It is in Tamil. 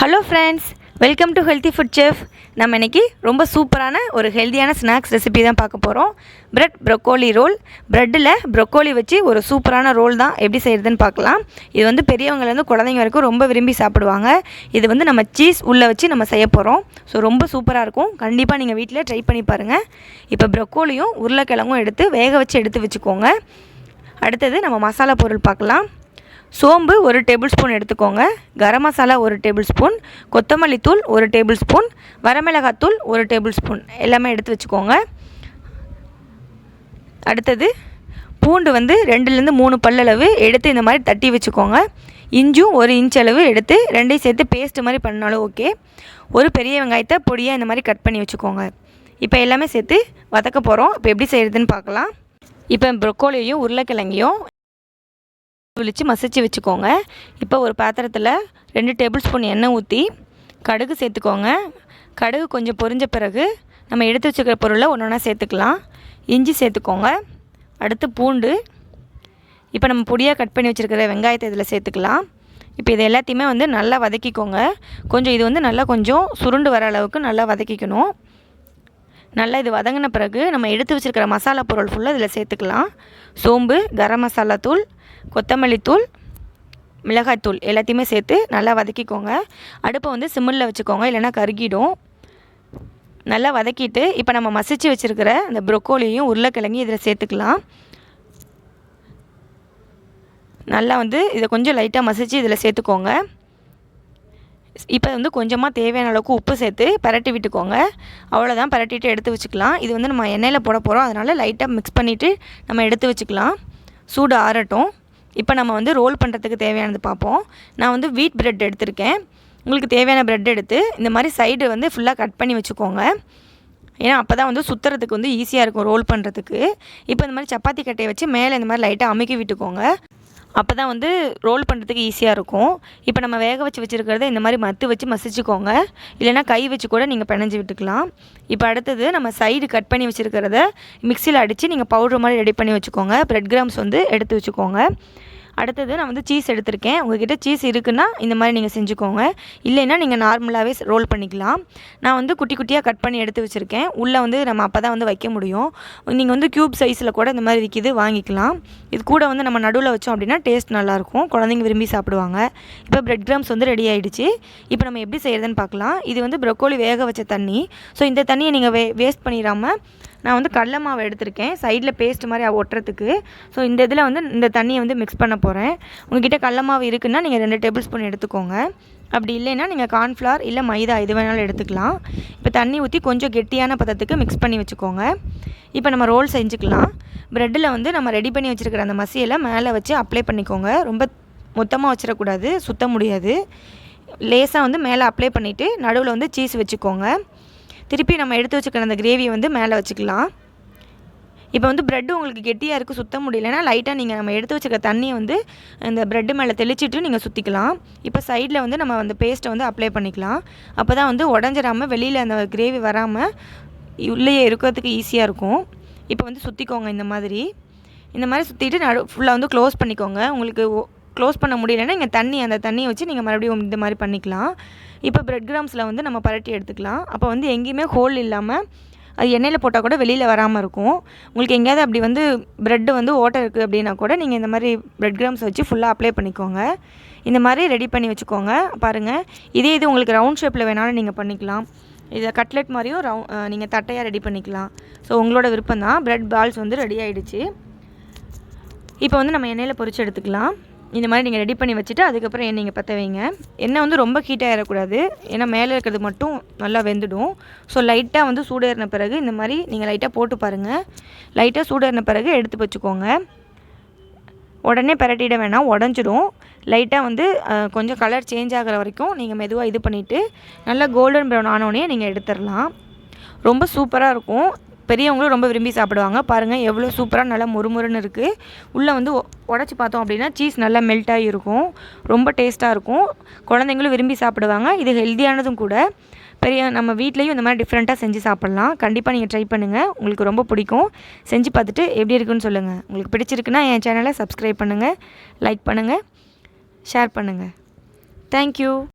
Hello friends, welcome to healthy food chef. நம்ம இன்றைக்கி ரொம்ப சூப்பரான ஒரு ஹெல்த்தியான ஸ்நாக்ஸ் ரெசிபி தான் பார்க்க போகிறோம். Bread broccoli roll. ப்ரெட்டில் ப்ரொக்கோலி வச்சு ஒரு சூப்பரான ரோல் தான் எப்படி செய்கிறதுன்னு பார்க்கலாம். இது வந்து பெரியவங்கலேருந்து குழந்தைங்க வரைக்கும் ரொம்ப விரும்பி சாப்பிடுவாங்க. இது வந்து நம்ம சீஸ் உள்ளே வச்சு நம்ம செய்ய போகிறோம். ஸோ ரொம்ப சூப்பராக இருக்கும். கண்டிப்பாக நீங்கள் வீட்டில் ட்ரை பண்ணி பாருங்கள். இப்போ ப்ரொக்கோலியும் உருளைக்கிழங்கும் எடுத்து வேக வச்சு எடுத்து வச்சுக்கோங்க. அடுத்தது நம்ம மசாலா பொருள் பார்க்கலாம். சோம்பு 1 டேபிள் ஸ்பூன் எடுத்துக்கோங்க. கரம் மசாலா 1 டேபிள் ஸ்பூன், கொத்தமல்லி தூள் 1 டேபிள் ஸ்பூன், வரமிளகாத்தூள் 1 டேபிள் ஸ்பூன் எல்லாமே எடுத்து வச்சுக்கோங்க. அடுத்தது பூண்டு வந்து 2லேருந்து 3 பல்லளவு எடுத்து இந்த மாதிரி தட்டி வச்சுக்கோங்க. இஞ்சும் 1 இன்ச் அளவு எடுத்து ரெண்டையும் சேர்த்து பேஸ்ட் மாதிரி பண்ணாலும் ஓகே. ஒரு பெரிய வெங்காயத்தை பொடியாக இந்த மாதிரி கட் பண்ணி வச்சுக்கோங்க. இப்போ எல்லாமே சேர்த்து வதக்க போகிறோம். இப்போ எப்படி செய்கிறதுன்னு பார்க்கலாம். இப்போ ப்ரொக்கோலியையும் உருளைக்கிழங்கையும் விழித்து மசிச்சு வச்சுக்கோங்க. இப்போ ஒரு பாத்திரத்தில் 2 டேபிள் ஸ்பூன் எண்ணெய் ஊற்றி கடுகு சேர்த்துக்கோங்க. கடுகு கொஞ்சம் பொரிஞ்ச பிறகு நம்ம எடுத்து வச்சுக்கிற பொருளை ஒன்று ஒன்றா சேர்த்துக்கலாம். இஞ்சி சேர்த்துக்கோங்க. அடுத்து பூண்டு. இப்போ நம்ம பொடியாக கட் பண்ணி வச்சுருக்கிற வெங்காயத்தை இதில் சேர்த்துக்கலாம். இப்போ இது எல்லாத்தையுமே வந்து நல்லா வதக்கிக்கோங்க. கொஞ்சம் இது வந்து நல்லா கொஞ்சம் சுருண்டு வர அளவுக்கு நல்லா வதக்கிக்கணும். நல்லா இது வதங்கின பிறகு நம்ம எடுத்து வச்சுருக்கிற மசாலா பொருள் ஃபுல்லாக இதில் சேர்த்துக்கலாம். சோம்பு, கரம் மசாலா தூள், கொத்தமல்லி தூள், மிளகாய்த்தூள் எல்லாத்தையுமே சேர்த்து நல்லா வதக்கிக்கோங்க. அடுப்பை வந்து சிம்மில் வச்சுக்கோங்க, இல்லைனா கருகிடும். நல்லா வதக்கிட்டு இப்போ நம்ம மசிச்சு வச்சுருக்கிற அந்த ப்ரொக்கோலியும் உருளைக்கிழங்கையும் இதில் சேர்த்துக்கலாம். நல்லா வந்து இதை கொஞ்சம் லைட்டாக மசிச்சு இதில் சேர்த்துக்கோங்க. இப்போ வந்து கொஞ்சமாக தேவையான அளவுக்கு உப்பு சேர்த்து பரட்டி விட்டுக்கோங்க. அவ்வளோதான், பரட்டிட்டு எடுத்து வச்சுக்கலாம். இது வந்து நம்ம எண்ணெயில் போட போகிறோம், அதனால் லைட்டாக மிக்ஸ் பண்ணிவிட்டு நம்ம எடுத்து வச்சுக்கலாம். சூடு ஆறட்டும். இப்போ நம்ம வந்து ரோல் பண்ணுறதுக்கு தேவையானது பார்ப்போம். நான் வந்து வீட் பிரெட் எடுத்திருக்கேன். உங்களுக்கு தேவையான பிரெட் எடுத்து இந்த மாதிரி சைடு வந்து ஃபுல்லாக கட் பண்ணி வச்சுக்கோங்க. ஏன்னா அப்போ தான் வந்து சுற்றுறதுக்கு வந்து ஈஸியாக இருக்கும் ரோல் பண்ணுறதுக்கு. இப்போ இந்த மாதிரி சப்பாத்தி கட்டையை வச்சு மேலே இந்த மாதிரி லைட்டாக அமுக்கி விட்டுக்கோங்க. அப்போ தான் வந்து ரோல் பண்ணுறதுக்கு ஈஸியாக இருக்கும். இப்போ நம்ம வேக வச்சு வச்சுருக்கிறத இந்த மாதிரி மத்து வச்சு மசிச்சுக்கோங்க, இல்லைனா கை வச்சு கூட நீங்கள் பிணைஞ்சி விட்டுக்கலாம். இப்போ அடுத்தது நம்ம சைடு கட் பண்ணி வச்சுருக்கிறத மிக்சியில் அடித்து நீங்கள் பவுட்ரு மாதிரி ரெடி பண்ணி வச்சுக்கோங்க. பிரெட் கிராம்ஸ் வந்து எடுத்து வச்சுக்கோங்க. அடுத்தது நான் வந்து சீஸ் எடுத்திருக்கேன். உங்கள்கிட்ட சீஸ் இருக்குன்னா இந்த மாதிரி நீங்கள் செஞ்சுக்கோங்க, இல்லைன்னா நீங்கள் நார்மலாகவே ரோல் பண்ணிக்கலாம். நான் வந்து குட்டி குட்டியாக கட் பண்ணி எடுத்து வச்சுருக்கேன். உள்ளே வந்து நம்ம அப்போ தான் வந்து வைக்க முடியும். நீங்கள் வந்து க்யூப் சைஸில் கூட இந்த மாதிரி விற்கிது, வாங்கிக்கலாம். இது கூட வந்து நம்ம நடுவில் வச்சோம் அப்படின்னா டேஸ்ட் நல்லாயிருக்கும், குழந்தைங்க விரும்பி சாப்பிடுவாங்க. இப்போ பிரெட் கிராம்ஸ் வந்து ரெடி ஆகிடுச்சு. இப்போ நம்ம எப்படி செய்கிறதுன்னு பார்க்கலாம். இது வந்து ப்ரொக்கோலி வேக வச்ச தண்ணி. ஸோ இந்த தண்ணியை நீங்கள் வேஸ்ட் பண்ணிடாமல் நான் வந்து கடலை மாவு எடுத்திருக்கேன், சைடில் பேஸ்ட் மாதிரி ஒட்டுறதுக்கு. ஸோ இந்த இதில் வந்து இந்த தண்ணியை வந்து மிக்ஸ் பண்ண போகிறேன். உங்கள்கிட்ட கடலை மாவு இருக்குன்னா நீங்கள் 2 டேபிள் ஸ்பூன் எடுத்துக்கோங்க. அப்படி இல்லைன்னா நீங்கள் கார்ன்ஃப்ளவர் இல்லை மைதா எது வேணாலும் எடுத்துக்கலாம். இப்போ தண்ணி ஊற்றி கொஞ்சம் கெட்டியான பதத்துக்கு மிக்ஸ் பண்ணி வச்சுக்கோங்க. இப்போ நம்ம ரோல் செஞ்சுக்கலாம். ப்ரெட்டில் வந்து நம்ம ரெடி பண்ணி வச்சுருக்கிற அந்த மசியலை மேலே வச்சு அப்ளை பண்ணிக்கோங்க. ரொம்ப மொத்தமாக வச்சிடக்கூடாது, சுத்த முடியாது. லேசாக வந்து மேலே அப்ளை பண்ணிவிட்டு நடுவில் வந்து சீஸ் வச்சுக்கோங்க. திருப்பி நம்ம எடுத்து வச்சுக்கிற அந்த கிரேவியை வந்து மேலே வச்சுக்கலாம். இப்போ வந்து ப்ரெட்டு உங்களுக்கு கெட்டியாக இருக்குது, சுத்த முடியலன்னா லைட்டாக நீங்கள் நம்ம எடுத்து வச்சுக்கிற தண்ணியை வந்து இந்த ப்ரெட்டு மேலே தெளிச்சிட்டு நீங்கள் சுற்றிக்கலாம். இப்போ சைடில் வந்து நம்ம அந்த பேஸ்ட்டை வந்து அப்ளை பண்ணிக்கலாம். அப்போ தான் வந்து உடஞ்சிடாமல் வெளியில் அந்த கிரேவி வராமல் உள்ளேயே இருக்கிறதுக்கு ஈஸியாக இருக்கும். இப்போ வந்து சுற்றிக்கோங்க இந்த மாதிரி சுற்றிட்டு ஃபுல்லாக வந்து க்ளோஸ் பண்ணிக்கோங்க. உங்களுக்கு க்ளோஸ் பண்ண முடியலைன்னா நீங்கள் அந்த தண்ணியை வச்சு நீங்கள் மறுபடியும் இந்த மாதிரி பண்ணிக்கலாம். இப்போ பிரெட் கிராம்ஸில் வந்து நம்ம பரட்டி எடுத்துக்கலாம். அப்போ வந்து எங்கேயுமே ஹோல் இல்லாமல் அது எண்ணெயில் போட்டால் கூட வெளியில் வராமல் இருக்கும். உங்களுக்கு எங்கேயாவது அப்படி வந்து ப்ரெட்டு வந்து ஓட்டை இருக்குது அப்படின்னா கூட நீங்கள் இந்த மாதிரி பிரெட் கிராம்ஸ் வச்சு ஃபுல்லாக அப்ளை பண்ணிக்கோங்க. இந்த மாதிரி ரெடி பண்ணி வச்சுக்கோங்க. பாருங்கள், இதே இது உங்களுக்கு ரவுண்ட் ஷேப்பில் வேணாலும் நீங்கள் பண்ணிக்கலாம். இதை கட்லெட் மாதிரியும் நீங்கள் தட்டையாக ரெடி பண்ணிக்கலாம். ஸோ உங்களோட விருப்பம் தான். பிரெட் பால்ஸ் வந்து ரெடி ஆகிடுச்சு. இப்போ வந்து நம்ம எண்ணெயில் பொரிச்சு எடுத்துக்கலாம். இந்த மாதிரி நீங்கள் ரெடி பண்ணி வச்சுட்டு அதுக்கப்புறம் எண்ணெய் பற்ற வைங்க. எண்ணெய் வந்து ரொம்ப ஹீட்டாக ஏறக்கூடாது, ஏன்னா மேலே இருக்கிறது மட்டும் நல்லா வெந்துடும். ஸோ லைட்டாக வந்து சூடேறின பிறகு இந்த மாதிரி நீங்கள் லைட்டாக போட்டு பாருங்கள். லைட்டாக சூடேறின பிறகு எடுத்து வச்சுக்கோங்க. உடனே பரட்டிட வேணாம், உடஞ்சிடும். லைட்டாக வந்து கொஞ்சம் கலர் சேஞ்ச் ஆகிற வரைக்கும் நீங்கள் மெதுவாக இது பண்ணிவிட்டு நல்லா கோல்டன் ப்ரௌன் ஆனோடனே நீங்கள் எடுத்துடலாம். ரொம்ப சூப்பராக இருக்கும். பெரியவங்களும் ரொம்ப விரும்பி சாப்பிடுவாங்க. பாருங்கள் எவ்வளோ சூப்பராக நல்லா முறுமுறுன்னு இருக்குது. உள்ளே வந்து உடச்சி பார்த்தோம் அப்படின்னா சீஸ் நல்லா மெல்ட் ஆகி இருக்கும். ரொம்ப டேஸ்ட்டாக இருக்கும். குழந்தைங்களும் விரும்பி சாப்பிடுவாங்க. இது ஹெல்த்தியானதும் கூட. நம்ம வீட்லேயும் இந்த மாதிரி டிஃப்ரெண்ட்டாக செஞ்சு சாப்பிட்லாம். கண்டிப்பாக நீங்கள் ட்ரை பண்ணுங்கள், உங்களுக்கு ரொம்ப பிடிக்கும். செஞ்சு பார்த்துட்டு எப்படி இருக்குன்னு சொல்லுங்கள். உங்களுக்கு பிடிச்சிருக்குன்னா என் சேனலை சப்ஸ்கிரைப் பண்ணுங்கள், லைக் பண்ணுங்கள், ஷேர் பண்ணுங்கள். தேங்க்யூ.